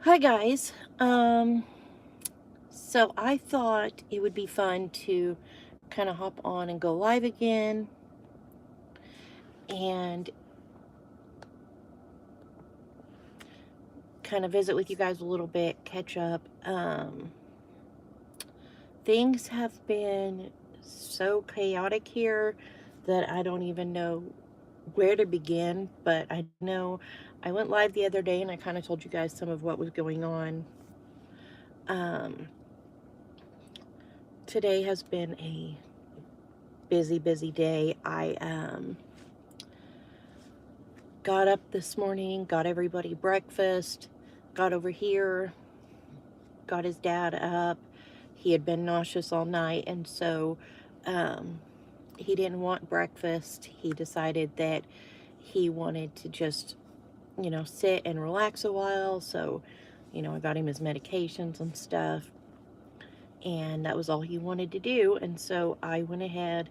Hi guys. So I thought it would be fun to kind of hop on and go live again and kind of visit with you guys a little bit, catch up. Things have been so chaotic here that I don't even know where to begin, but I know I went live the other day and I kind of told you guys some of what was going on. Um, Today has been a busy day. I got up this morning, got everybody breakfast, got over here, got his dad up. He had been nauseous all night, and so um, he didn't want breakfast. He decided that he wanted to just, sit and relax a while. So, I got him his medications and stuff, and that was all he wanted to do. And so I went ahead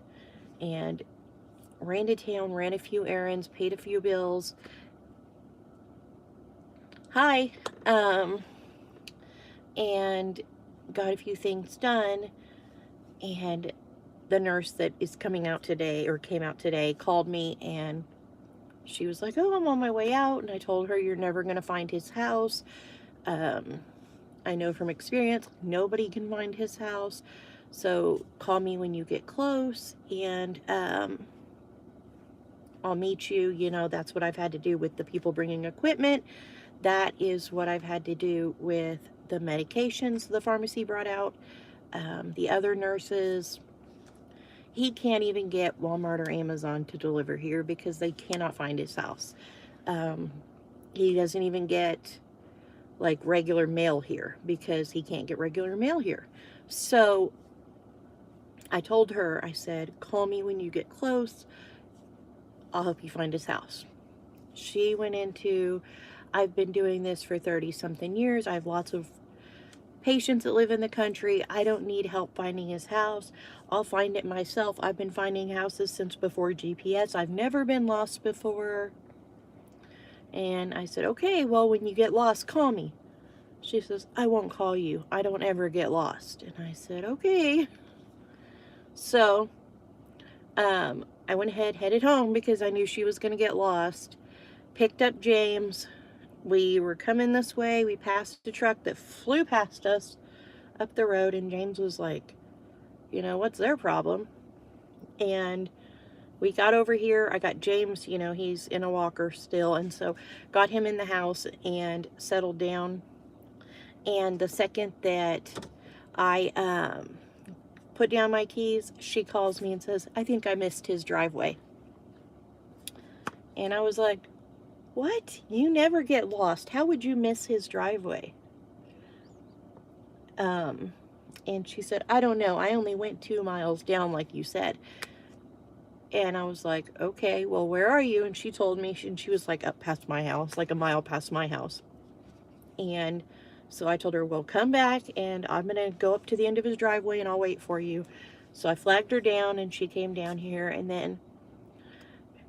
and ran to town, ran a few errands, paid a few bills. Hi. Um, and got a few things done. And the nurse that is coming out today, or came out today, called me and she was like, "Oh, I'm on my way out." And I told her, "You're never going to find his house. Um, I know from experience, nobody can find his house. So call me when you get close and I'll meet you." That's what I've had to do with the people bringing equipment. That is what I've had to do with the medications the pharmacy brought out. The other nurses, he can't even get Walmart or Amazon to deliver here because they cannot find his house. Um, he doesn't even get like regular mail here because he can't get regular mail here. So I told her, I said, "Call me when you get close. I'll help you find his house." She went into, "I've been doing this for 30 something years. I have lots of patients that live in the country. I don't need help finding his house. I'll find it myself. I've been finding houses since before GPS. I've never been lost before." And I said, "Okay, well, when you get lost, call me." She says, "I won't call you. I don't ever get lost." And I said, "Okay." So I went ahead, headed home because I knew she was going to get lost. Picked up James. We were coming this way. We passed a truck that flew past us up the road, and James was like, "What's their problem?" And we got over here. I got James, he's in a walker still, and so got him in the house and settled down. And the second that I put down my keys, she calls me and says, "I think I missed his driveway." And I was like, "What? You never get lost. How would you miss his driveway?" Um, and she said, "I don't know. I only went 2 miles down, like you said." And I was like, "Okay, well, where are you?" And she told me, and she was like up past my house, like a mile past my house. And so I told her, "Well, come back and I'm going to go up to the end of his driveway and I'll wait for you." So I flagged her down and she came down here, and then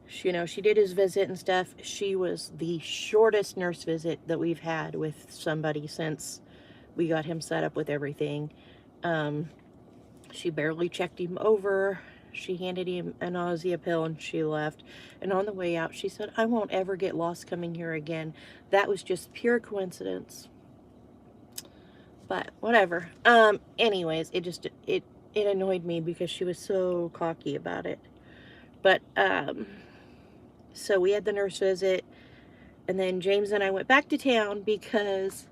she did his visit and stuff. She was the shortest nurse visit that we've had with somebody since we got him set up with everything. Um, she barely checked him over. She handed him a nausea pill and she left. And on the way out, she said, "I won't ever get lost coming here again. That was just pure coincidence." But whatever. Anyways, it annoyed me because she was so cocky about it. But so we had the nurse visit, and then James and I went back to town because,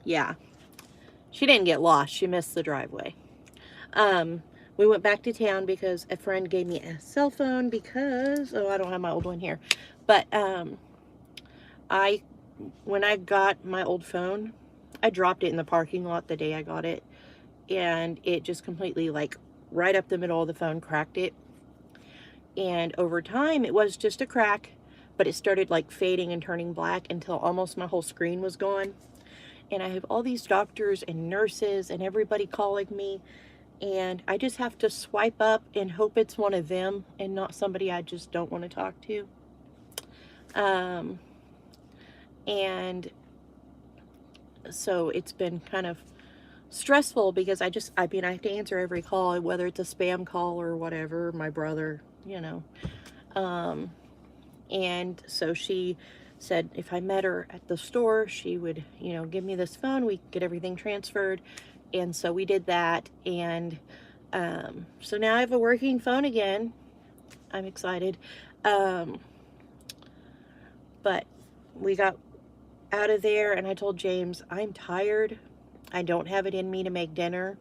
yeah, she didn't get lost. She missed the driveway. We went back to town because a friend gave me a cell phone because, oh, I don't have my old one here. But I when I got my old phone, I dropped it in the parking lot the day I got it, and it just completely, like, right up the middle of the phone, cracked it. And over time, it was just a crack, but it started like fading and turning black until almost my whole screen was gone. And I have all these doctors and nurses and everybody calling me, and I just have to swipe up and hope it's one of them and not somebody I just don't want to talk to. Um, and So it's been kind of stressful because I mean, I have to answer every call, whether it's a spam call or whatever, my brother, you know. And so she said if I met her at the store, she would, you know, give me this phone, we get everything transferred. And so we did that. And so now I have a working phone again. I'm excited. Um, but we got out of there, and I told James, I'm tired. I don't have it in me to make dinner.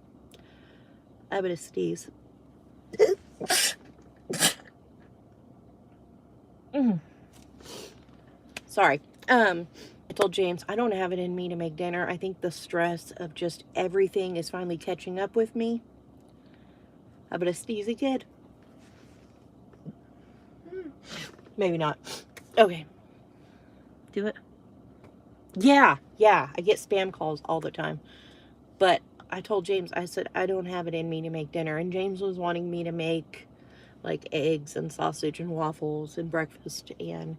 I'm gonna sneeze. Sorry. I told James, I don't have it in me to make dinner. I think the stress of just everything is finally catching up with me. I'm gonna sneeze again. Maybe not. Okay. Do it. Yeah, I get spam calls all the time. But I told James, I said, I don't have it in me to make dinner. And James was wanting me to make like eggs and sausage and waffles and breakfast. And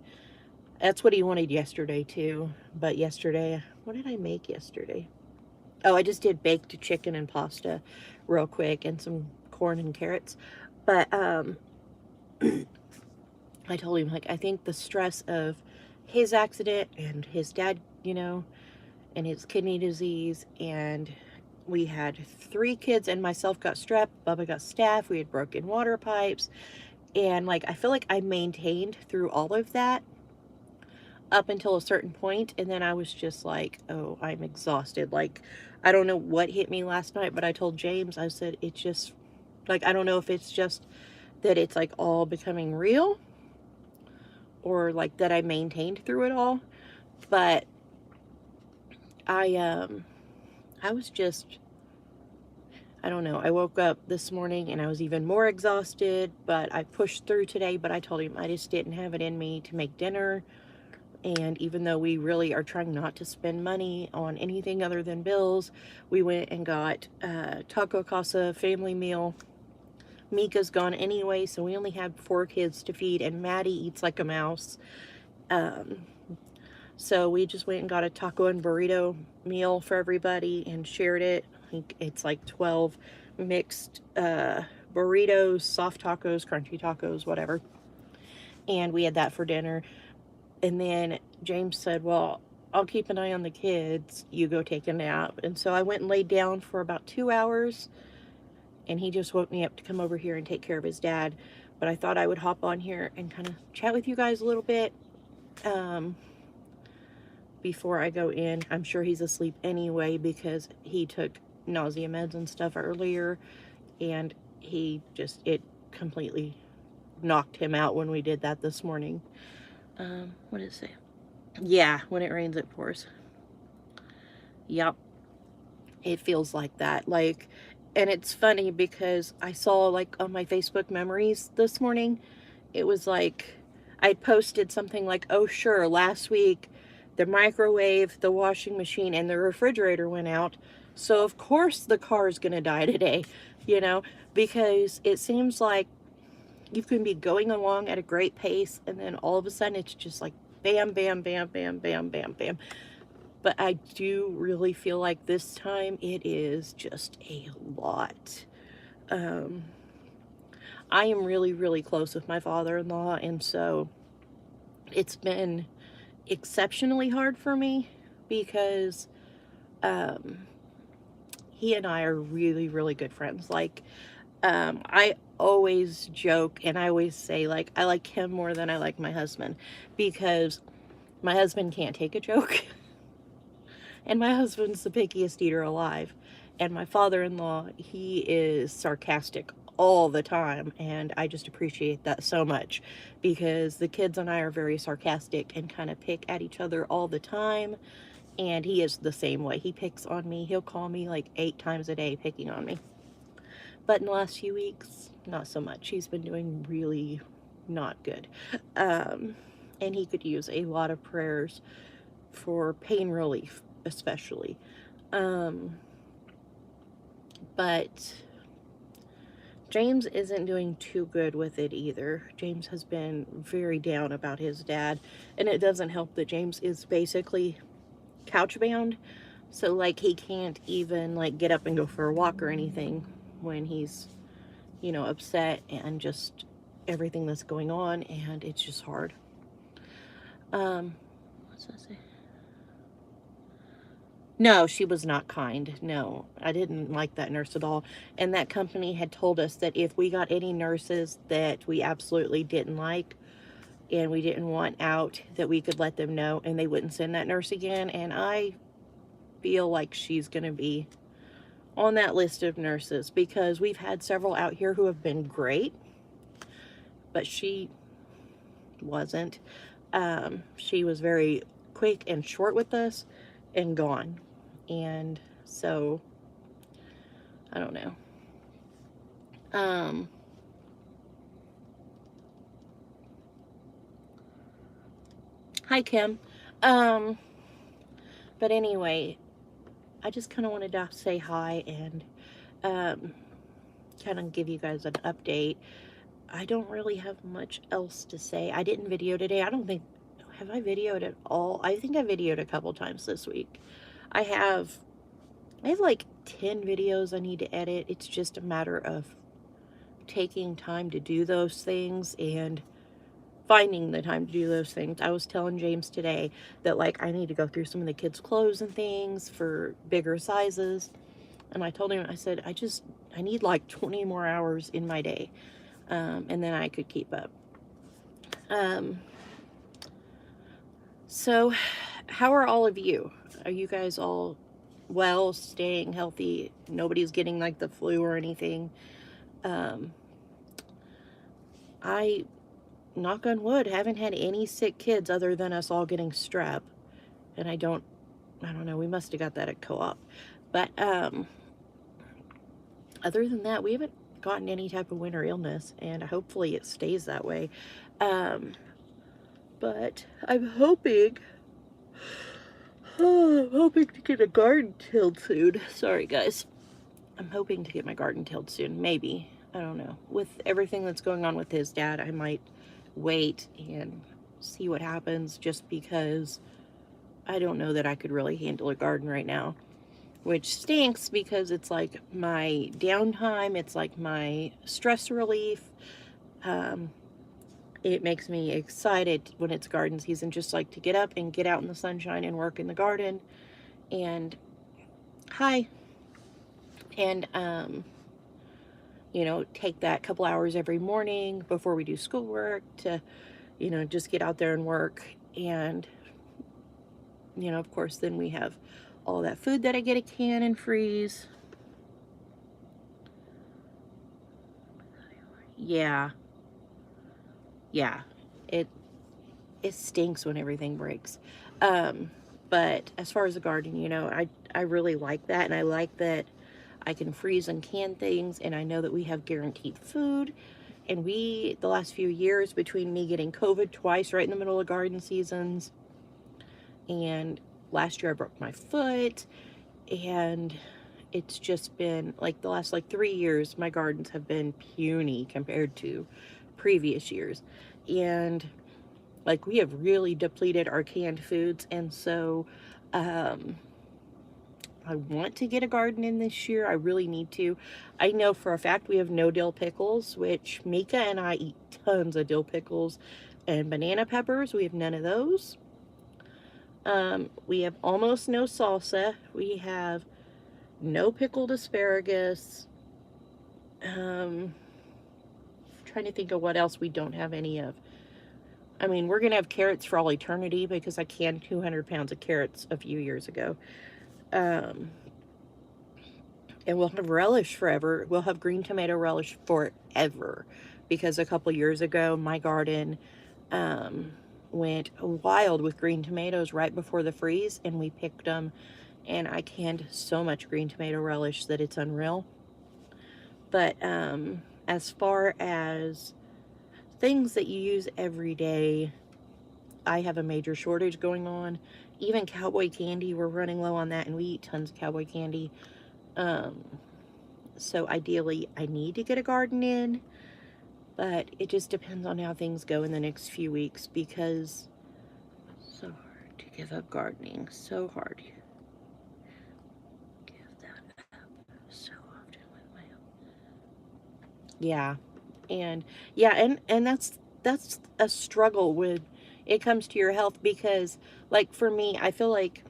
that's what he wanted yesterday too. But yesterday, what did I make yesterday? Oh, I just did baked chicken and pasta real quick and some corn and carrots. But I told him, like, I think the stress of his accident and his dad, you know, and his kidney disease, and we had 3 kids and myself got strep, Bubba got staph, we had broken water pipes, and like I feel like I maintained through all of that up until a certain point, and then I was just like, oh, I'm exhausted. Like, I don't know what hit me last night, but I told James, I said, it's just like, I don't know if it's just that it's like all becoming real or like that I maintained through it all, but I was just, I don't know. I woke up this morning and I was even more exhausted, but I pushed through today. But I told him I just didn't have it in me to make dinner. And even though we really are trying not to spend money on anything other than bills, we went and got Taco Casa family meal. Mika's gone anyway, so we only had 4 kids to feed, and Maddie eats like a mouse. So we just went and got a taco and burrito meal for everybody and shared it. I think it's like 12 mixed burritos, soft tacos, crunchy tacos, whatever. And we had that for dinner. And then James said, well, I'll keep an eye on the kids. You go take a nap. And so I went and laid down for about 2 hours. And he just woke me up to come over here and take care of his dad. But I thought I would hop on here and kind of chat with you guys a little bit. Before I go in. I'm sure he's asleep anyway because he took nausea meds and stuff earlier, and it completely knocked him out when we did that this morning. What did it say? Yeah, when it rains it pours. Yep. It feels like that. Like, and it's funny because I saw like on my Facebook memories this morning, it was like I posted something like, oh sure, last week the microwave, the washing machine, and the refrigerator went out. So of course the car is going to die today, you know, because it seems like you can be going along at a great pace and then all of a sudden it's just like bam, bam, bam, bam, bam, bam, bam. But I do really feel like this time it is just a lot. I am really, really close with my father-in-law, and so it's been exceptionally hard for me because he and I are really, really good friends. Like, I always joke and I always say, like, I like him more than I like my husband because my husband can't take a joke. And my husband's the pickiest eater alive. And my father-in-law, he is sarcastic all the time. And I just appreciate that so much because the kids and I are very sarcastic and kind of pick at each other all the time. And he is the same way. He picks on me. He'll call me like 8 times a day picking on me. But in the last few weeks, not so much. He's been doing really not good. And he could use a lot of prayers for pain relief, especially. But James isn't doing too good with it either. James has been very down about his dad, and it doesn't help that James is basically couch bound So, like, he can't even, like, get up and go for a walk or anything when he's, you know, upset and just everything that's going on, and it's just hard. What's that say? No, she was not kind. No, I didn't like that nurse at all. And that company had told us that if we got any nurses that we absolutely didn't like and we didn't want out, that we could let them know and they wouldn't send that nurse again. And I feel like she's going to be on that list of nurses because we've had several out here who have been great, but she wasn't. She was very quick and short with us and gone. And so, I don't know. Hi, Kim. But anyway, I just kind of wanted to say hi and kind of give you guys an update. I don't really have much else to say. I didn't video today. I don't think, have I videoed at all? I think I videoed a couple times this week. I have like 10 videos I need to edit. It's just a matter of taking time to do those things and finding the time to do those things. I was telling James today that, like, I need to go through some of the kids' clothes and things for bigger sizes. And I told him, I said, I need like 20 more hours in my day. And then I could keep up. So how are all of you? Are you guys all well, staying healthy? Nobody's getting like the flu or anything. I, knock on wood, haven't had any sick kids other than us all getting strep. And I don't know, we must have got that at co-op. But other than that, we haven't gotten any type of winter illness, and hopefully it stays that way. But I'm hoping to get a garden tilled soon. Sorry, guys. I'm hoping to get my garden tilled soon. Maybe. I don't know. With everything that's going on with his dad, I might wait and see what happens, just because I don't know that I could really handle a garden right now. Which stinks because it's like my downtime, it's like my stress relief. It makes me excited when it's garden season, just like to get up and get out in the sunshine and work in the garden. And hi. And you know, take that couple hours every morning before we do schoolwork to, you know, just get out there and work. And, you know, of course, then we have all that food that I get a can and freeze. Yeah. It stinks when everything breaks. But as far as the garden, you know, I really like that, and I like that I can freeze and can things, and I know that we have guaranteed food. And the last few years, between me getting COVID twice right in the middle of garden seasons, and last year I broke my foot, and it's just been like the last like 3 years, my gardens have been puny compared to previous years. And like, we have really depleted our canned foods, and so I want to get a garden in this year. I really need to. I know for a fact we have no dill pickles, which Mika and I eat tons of dill pickles, and banana peppers. We have none of those. We have almost no salsa. We have no pickled asparagus. Trying to think of what else we don't have any of. I mean, we're going to have carrots for all eternity because I canned 200 pounds of carrots a few years ago. And we'll have relish forever. We'll have green tomato relish forever. Because a couple years ago, my garden went wild with green tomatoes right before the freeze. And we picked them. And I canned so much green tomato relish that it's unreal. But as far as things that you use every day, I have a major shortage going on. Even cowboy candy, we're running low on that, and we eat tons of cowboy candy. So ideally, I need to get a garden in, but it just depends on how things go in the next few weeks, because it's so hard to give up gardening. So hard. Yeah. And yeah, and that's a struggle when it comes to your health, because like for me, I feel like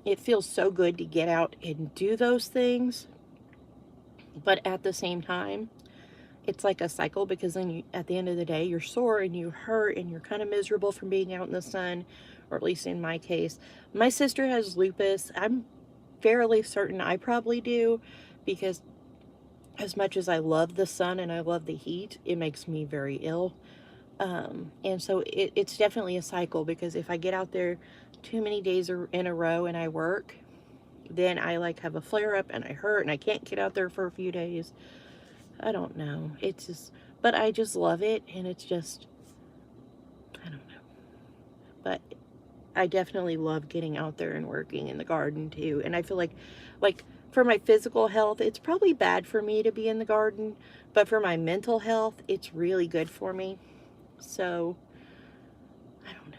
it feels so good to get out and do those things, but at the same time, it's like a cycle, because then you, at the end of the day, you're sore and you hurt and you're kind of miserable from being out in the sun, or at least in my case. My sister has lupus. I'm fairly certain I probably do, because as much as I love the sun and I love the heat, it makes me very ill. And so it's definitely a cycle, because if I get out there too many days in a row and I work, then I like have a flare up and I hurt and I can't get out there for a few days. I don't know. It's just, but I just love it, and it's just, I don't know. But I definitely love getting out there and working in the garden too. And I feel like for my physical health, it's probably bad for me to be in the garden, but for my mental health, it's really good for me. So, I don't know.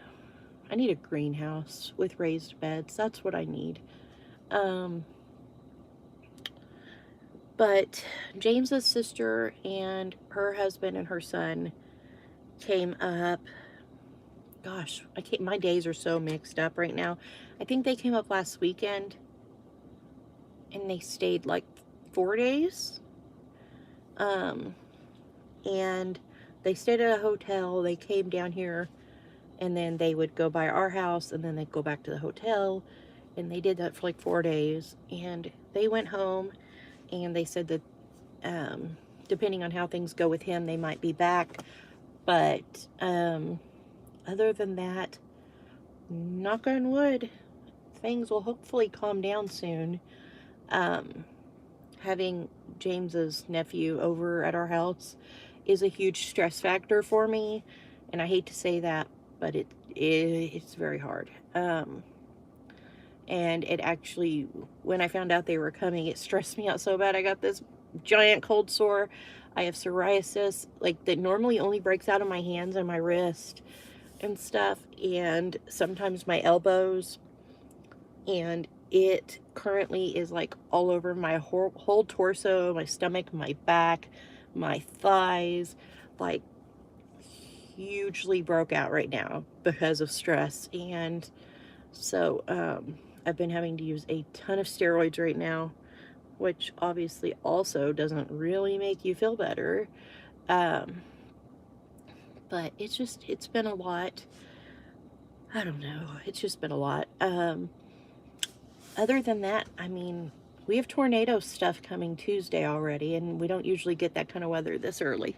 I need a greenhouse with raised beds. That's what I need. Um, but James's sister and her husband and her son came up. Gosh, I can't, my days are so mixed up right now. I think they came up last weekend and they stayed like 4 days. Um, and they stayed at a hotel. They came down here, and then they would go by our house, and then they'd go back to the hotel. And they did that for like 4 days. And they went home, and they said that depending on how things go with him, they might be back. But other than that, knock on wood, things will hopefully calm down soon. Having James's nephew over at our house is a huge stress factor for me, and I hate to say that, but it's very hard. And it actually, when I found out they were coming, it stressed me out so bad. I got this giant cold sore. I have psoriasis, like, that normally only breaks out on my hands and my wrist and stuff, and sometimes my elbows, and it currently is like all over my whole torso, my stomach, my back, my thighs, like hugely broke out right now because of stress. And so I've been having to use a ton of steroids right now, which obviously also doesn't really make you feel better. Um, but it's been a lot. I don't know. It's just been a lot. Other than that, I mean, we have tornado stuff coming Tuesday already, and we don't usually get that kind of weather this early.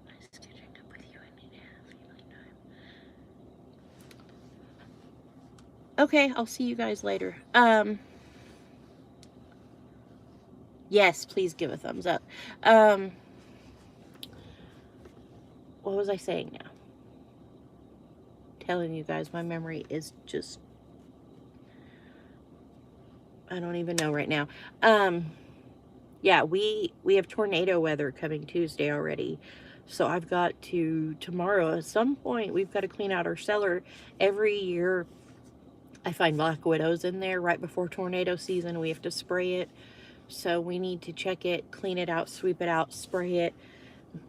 Nice catching up with you. I need to have family time. Okay, I'll see you guys later. Yes, please give a thumbs up. What was I saying now? Telling you guys, my memory is just, I don't even know right now. Yeah, we have tornado weather coming Tuesday already. So I've got to, tomorrow at some point, we've got to clean out our cellar. Every year I find black widows in there right before tornado season. We have to spray it. So we need to check it, clean it out, sweep it out, spray it,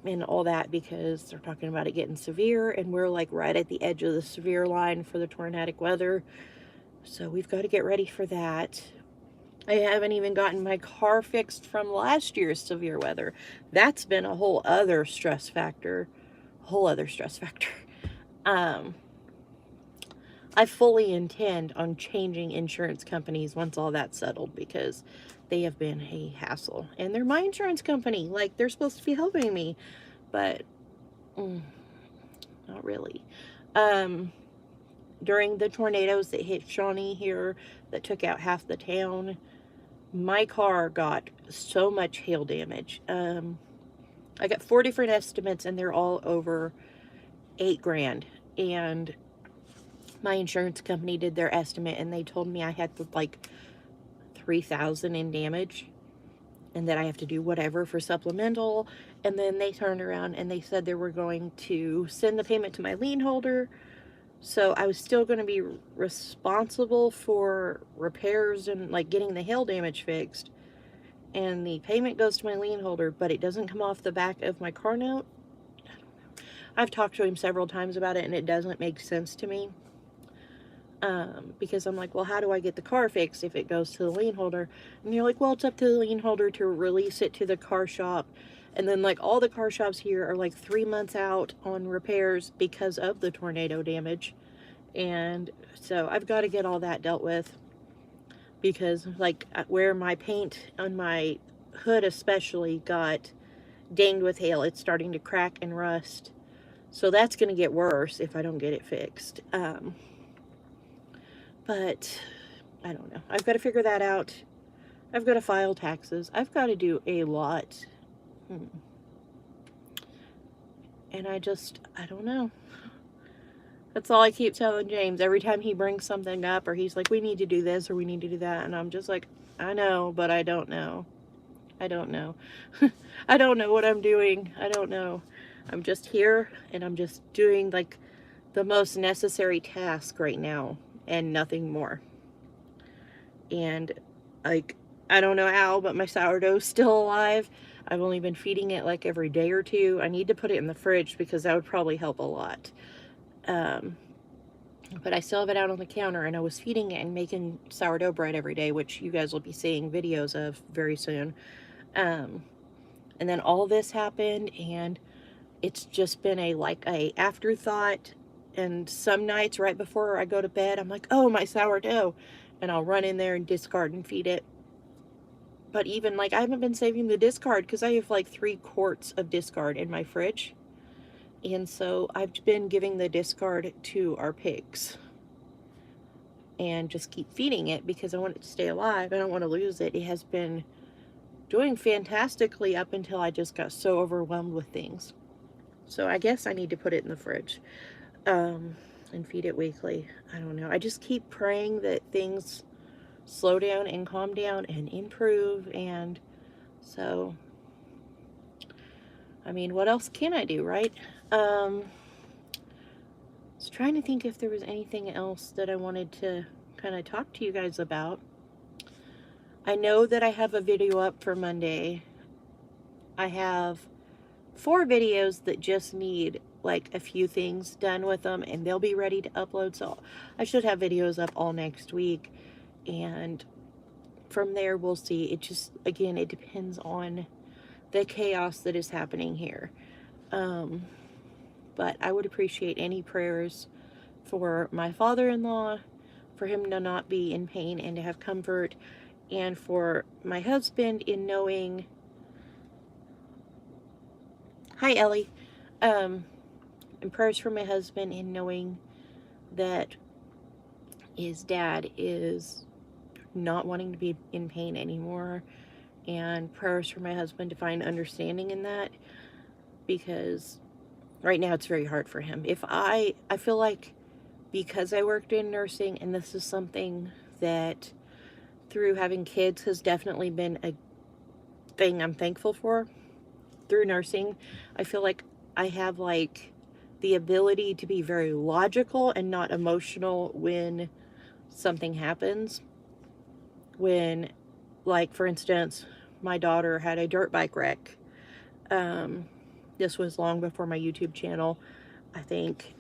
and all that, because they're talking about it getting severe, and we're like right at the edge of the severe line for the tornadic weather. So we've got to get ready for that. I haven't even gotten my car fixed from last year's severe weather. That's been a whole other stress factor. Um, I fully intend on changing insurance companies once all that's settled, because they have been a hassle. And they're my insurance company. Like, they're supposed to be helping me. But, not really. During the tornadoes that hit Shawnee here, that took out half the town, my car got so much hail damage. I got 4 different estimates, and they're all over $8,000. And my insurance company did their estimate, and they told me I had like $3,000 in damage, and that I have to do whatever for supplemental. And then they turned around and they said they were going to send the payment to my lien holder. So I was still going to be responsible for repairs and like getting the hail damage fixed. and the payment goes to my lien holder, but it doesn't come off the back of my car note. I've talked to him several times about it, and it doesn't make sense to me. Because I'm like, well, how do I get the car fixed if it goes to the lien holder? And you're like, well, it's up to the lien holder to release it to the car shop. And then, like, all the car shops here are like 3 months out on repairs because of the tornado damage. And so I've got to get all that dealt with, because, like, where my paint on my hood especially got dinged with hail, it's starting to crack and rust. So that's going to get worse if I don't get it fixed. But I don't know. I've got to figure that out. I've got to file taxes. I've got to do a lot. And I don't know. That's all I keep telling James. Every time he brings something up, or he's like, we need to do this, or we need to do that. And I'm just like, I know, but I don't know. I don't know. I don't know what I'm doing. I don't know. I'm just here, and I'm just doing, like, the most necessary task right now, and nothing more. And, like, I don't know how, but my sourdough's still alive. I've only been feeding it like every day or two. I need to put it in the fridge because that would probably help a lot. But I still have it out on the counter, and I was feeding it and making sourdough bread every day, which you guys will be seeing videos of very soon. And then all this happened, and it's just been a afterthought. And some nights right before I go to bed, I'm like, oh, my sourdough. And I'll run in there and discard and feed it. But even, like, I haven't been saving the discard because I have like 3 quarts of discard in my fridge. And so I've been giving the discard to our pigs. And just keep feeding it because I want it to stay alive. I don't want to lose it. It has been doing fantastically up until I just got so overwhelmed with things. So I guess I need to put it in the fridge. And feed it weekly. I don't know. I just keep praying that things slow down and calm down and improve. And so, I mean, what else can I do, right? I was trying to think if there was anything else that I wanted to kind of talk to you guys about. I know that I have a video up for Monday. I have 4 videos that just need like a few things done with them, and they'll be ready to upload. So I should have videos up all next week, and from there we'll see. It just, again, it depends on the chaos that is happening here. But I would appreciate any prayers for my father-in-law, for him to not be in pain and to have comfort, and for my husband in knowing, hi Ellie, and prayers for my husband in knowing that his dad is not wanting to be in pain anymore, and prayers for my husband to find understanding in that, because right now it's very hard for him. I feel like, because I worked in nursing, and this is something that through having kids has definitely been a thing I'm thankful for through nursing, I feel like I have like the ability to be very logical and not emotional when something happens. When, like, for instance, my daughter had a dirt bike wreck. This was long before my YouTube channel, I think.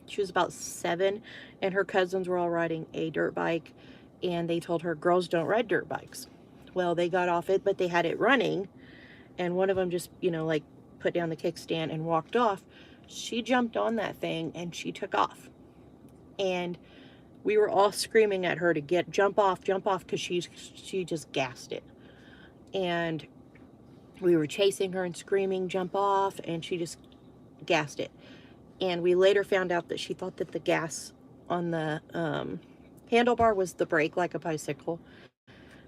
She was about 7, and her cousins were all riding a dirt bike, and they told her, girls don't ride dirt bikes. Well, they got off it, but they had it running, and one of them just, you know, like, put down the kickstand and walked off. She jumped on that thing, and she took off. And we were all screaming at her to jump off, because she just gassed it. And we were chasing her and screaming, jump off, and she just gassed it. And we later found out that she thought that the gas on the handlebar was the brake, like a bicycle.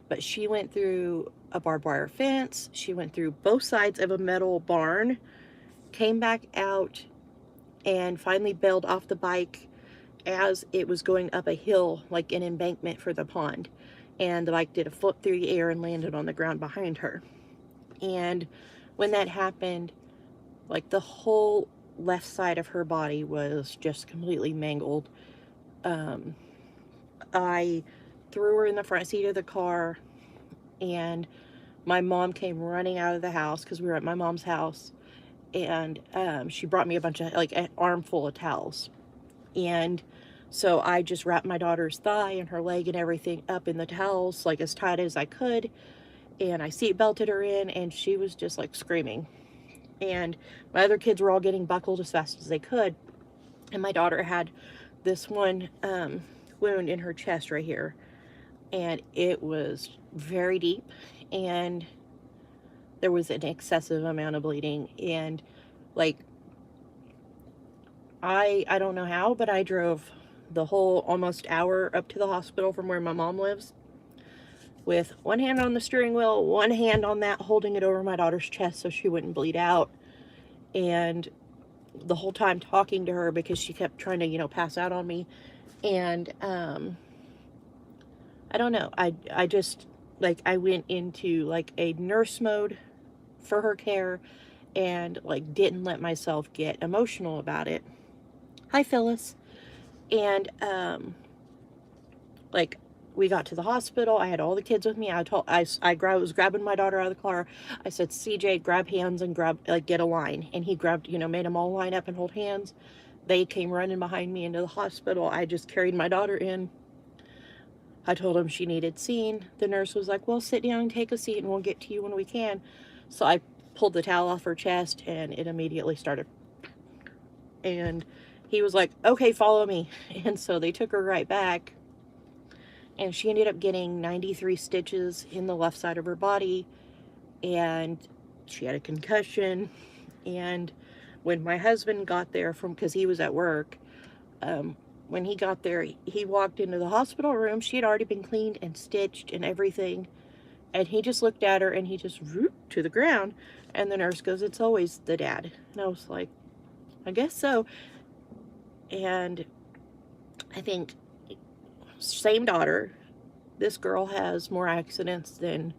But she went through a barbed wire fence. She went through both sides of a metal barn, came back out, and finally bailed off the bike as it was going up a hill, like an embankment for the pond. And the bike did a flip through the air and landed on the ground behind her. And when that happened, like, the whole left side of her body was just completely mangled. I threw her in the front seat of the car, and my mom came running out of the house because we were at my mom's house, and she brought me a bunch of, like, an armful of towels. And so I just wrapped my daughter's thigh and her leg and everything up in the towels, like, as tight as I could, and I seat belted her in, and she was just, like, screaming. And my other kids were all getting buckled as fast as they could, and my daughter had this one wound in her chest right here, and it was very deep, and there was an excessive amount of bleeding. And, like, I don't know how, but I drove the whole almost hour up to the hospital from where my mom lives with one hand on the steering wheel, one hand on that, holding it over my daughter's chest so she wouldn't bleed out, and the whole time talking to her because she kept trying to, you know, pass out on me. And I don't know, I just, like, I went into, like, a nurse mode for her care, and, like, didn't let myself get emotional about it. Hi, Phyllis. And like, we got to the hospital. I had all the kids with me. I was grabbing my daughter out of the car. I said, CJ, grab hands and grab, like, get a line. And he grabbed, you know, made them all line up and hold hands. They came running behind me into the hospital. I just carried my daughter in. I told him she needed seen. The nurse was like, well, sit down and take a seat and we'll get to you when we can. So I pulled the towel off her chest and it immediately started. And he was like, okay, follow me. And so they took her right back. And she ended up getting 93 stitches in the left side of her body. And she had a concussion. And when my husband got there because he was at work, when he got there, he walked into the hospital room. She had already been cleaned and stitched and everything. And he just looked at her and he just whooped to the ground. And the nurse goes, it's always the dad. And I was like, I guess so. And I think, same daughter, this girl has more accidents than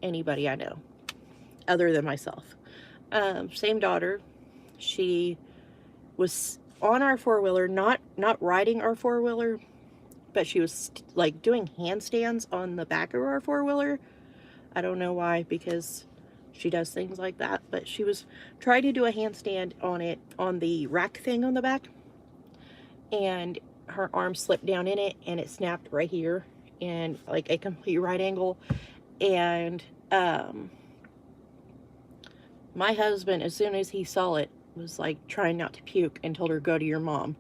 anybody I know, other than myself. Same daughter, she was on our four-wheeler, not riding our four-wheeler, but she was like doing handstands on the back of our four-wheeler. I don't know why, because she does things like that, but she was trying to do a handstand on it, on the rack thing on the back, and her arm slipped down in it and it snapped right here in, like, a complete right angle. And my husband, as soon as he saw it, was like trying not to puke and told her, go to your mom.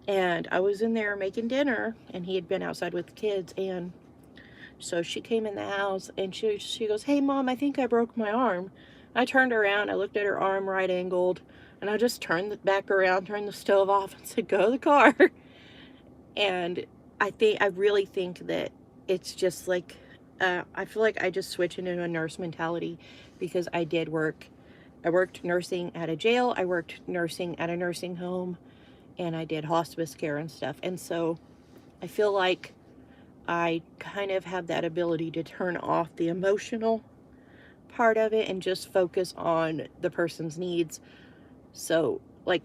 And I was in there making dinner and he had been outside with the kids, and so she came in the house and she goes, hey mom, I think I broke my arm. I turned around, I looked at her arm right angled, and I just turned it back around, turned the stove off and said, go to the car. And I really think that it's just like, I feel like I just switch into a nurse mentality, because I worked nursing at a jail, I worked nursing at a nursing home, and I did hospice care and stuff. And so I feel like I kind of have that ability to turn off the emotional part of it and just focus on the person's needs. So, like,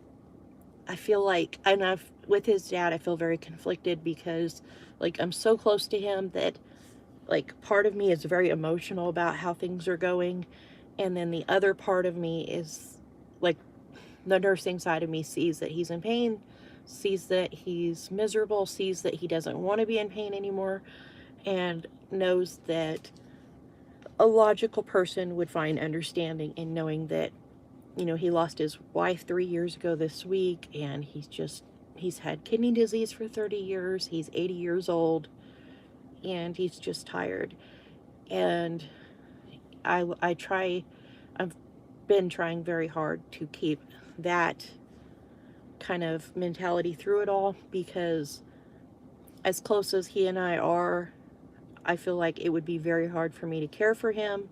I feel like, and with his dad, I feel very conflicted, because, like, I'm so close to him that, like, part of me is very emotional about how things are going, and then the other part of me is, like, the nursing side of me sees that he's in pain, sees that he's miserable, sees that he doesn't want to be in pain anymore, and knows that a logical person would find understanding in knowing that, you know, he lost his wife 3 years ago this week, and he's had kidney disease for 30 years, he's 80 years old, and he's just tired. And I've been trying very hard to keep that kind of mentality through it all, because as close as he and I are, I feel like it would be very hard for me to care for him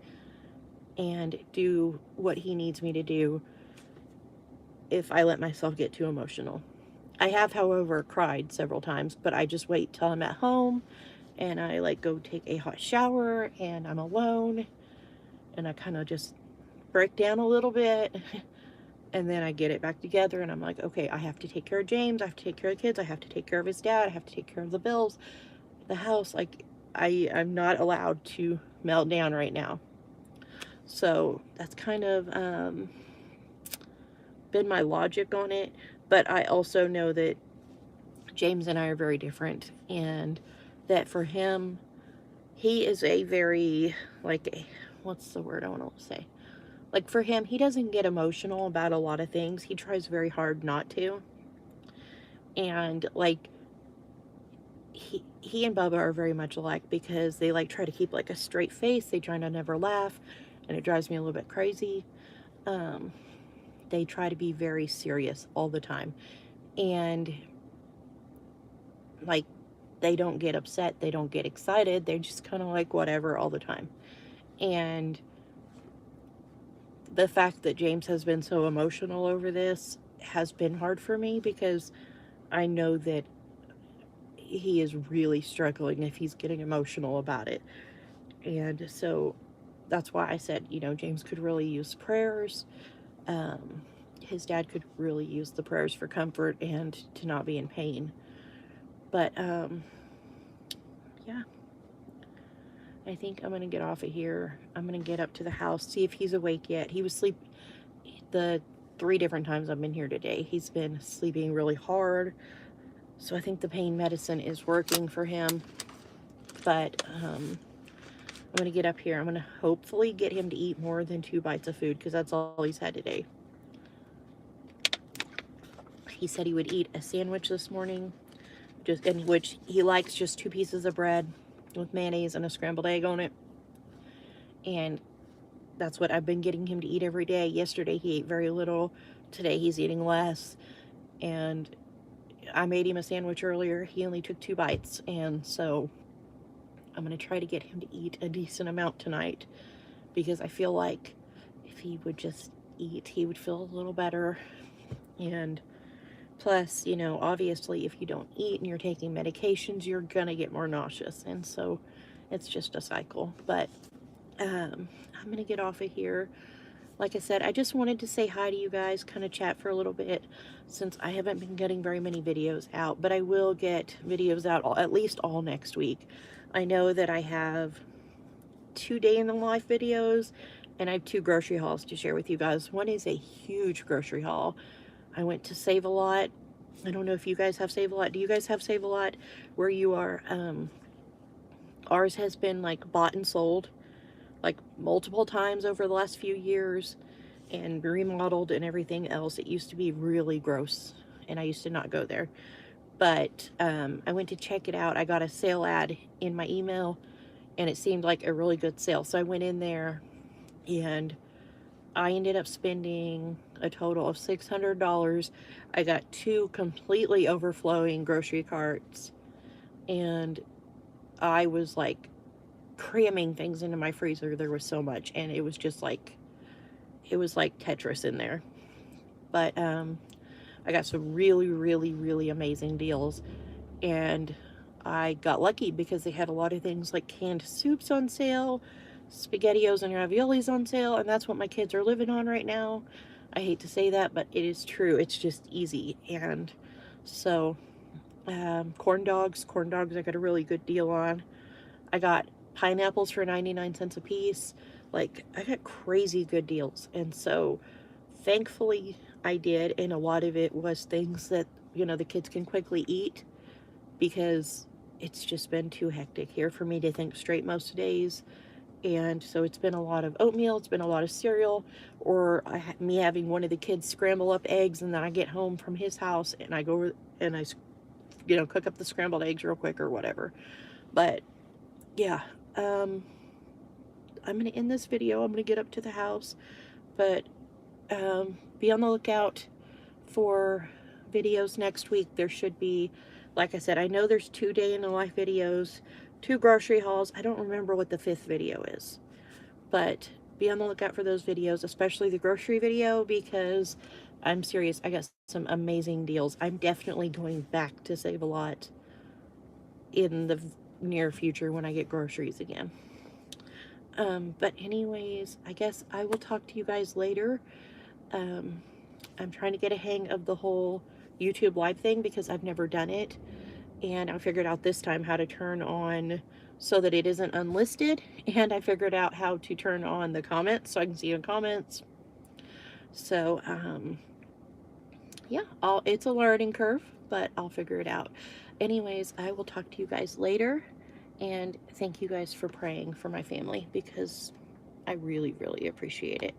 and do what he needs me to do if I let myself get too emotional. I have, however, cried several times, but I just wait till I'm at home and I, like, go take a hot shower and I'm alone and I kind of just break down a little bit, and then I get it back together and I'm like, okay, I have to take care of James, I have to take care of the kids, I have to take care of his dad, I have to take care of the bills, the house. Like, I'm not allowed to melt down right now. So that's kind of been my logic on it. But I also know that James and I are very different, and that for him, he is a very, like, what's the word I want to say? Like, for him, he doesn't get emotional about a lot of things. He tries very hard not to. And, like, he and Bubba are very much alike because they, like, try to keep, like, a straight face. They try to never laugh, and it drives me a little bit crazy. Um, they try to be very serious all the time. And, like, they don't get upset. They don't get excited. They're just kind of like whatever all the time. And the fact that James has been so emotional over this has been hard for me because I know that he is really struggling if he's getting emotional about it. And so that's why I said, you know, James could really use prayers. His dad could really use the prayers for comfort and to not be in pain. But yeah, I think I'm going to get off of here. I'm going to get up to the house, see if he's awake yet. He was asleep the 3 different times I've been here today. He's been sleeping really hard. So I think the pain medicine is working for him. But I'm going to get up here. I'm going to hopefully get him to eat more than 2 bites of food because that's all he's had today. He said he would eat a sandwich this morning, just in which he likes just 2 pieces of bread with mayonnaise and a scrambled egg on it. And that's what I've been getting him to eat every day. Yesterday he ate very little. Today he's eating less. And I made him a sandwich earlier. He only took 2 bites. And so I'm going to try to get him to eat a decent amount tonight, because I feel like if he would just eat, he would feel a little better. And plus, you know, obviously if you don't eat and you're taking medications, you're going to get more nauseous. And so it's just a cycle. But I'm going to get off of here. Like I said, I just wanted to say hi to you guys, kind of chat for a little bit, since I haven't been getting very many videos out, but I will get videos out at least all next week. I know that I have 2 day in the life videos, and I have 2 grocery hauls to share with you guys. One is a huge grocery haul. I went to Save a Lot. I don't know if you guys have Save a Lot. Do you guys have Save a Lot where you are? Ours has been like bought and sold like multiple times over the last few years and remodeled and everything else. It used to be really gross and I used to not go there. But I went to check it out. I got a sale ad in my email and it seemed like a really good sale. So I went in there and I ended up spending a total of $600. I got 2 completely overflowing grocery carts, and I was like cramming things into my freezer. There was so much, and it was just like, it was like Tetris in there. But I got some really, really, really amazing deals, and I got lucky because they had a lot of things like canned soups on sale, SpaghettiOs and raviolis on sale, and that's what my kids are living on right now. I hate to say that, but it is true. It's just easy. And so corn dogs I got a really good deal on. I got pineapples for 99 cents a piece. Like, I got crazy good deals. And so thankfully I did, and a lot of it was things that, you know, the kids can quickly eat, because it's just been too hectic here for me to think straight most days. And so it's been a lot of oatmeal, it's been a lot of cereal, or me having one of the kids scramble up eggs, and then I get home from his house and I go and I, you know, cook up the scrambled eggs real quick or whatever. But yeah, I'm going to end this video. I'm going to get up to the house, but be on the lookout for videos next week. There should be, like I said, I know there's 2 day in the life videos, 2 grocery hauls. I don't remember what the 5th video is, but be on the lookout for those videos, especially the grocery video, because I'm serious, I got some amazing deals. I'm definitely going back to Save a Lot in the near future when I get groceries again. But anyways, I guess I will talk to you guys later. I'm trying to get a hang of the whole YouTube live thing because I've never done it, and I figured out this time how to turn on so that it isn't unlisted, and I figured out how to turn on the comments so I can see the comments. So, yeah, it's a learning curve, but I'll figure it out. Anyways, I will talk to you guys later, and thank you guys for praying for my family because I really, really appreciate it.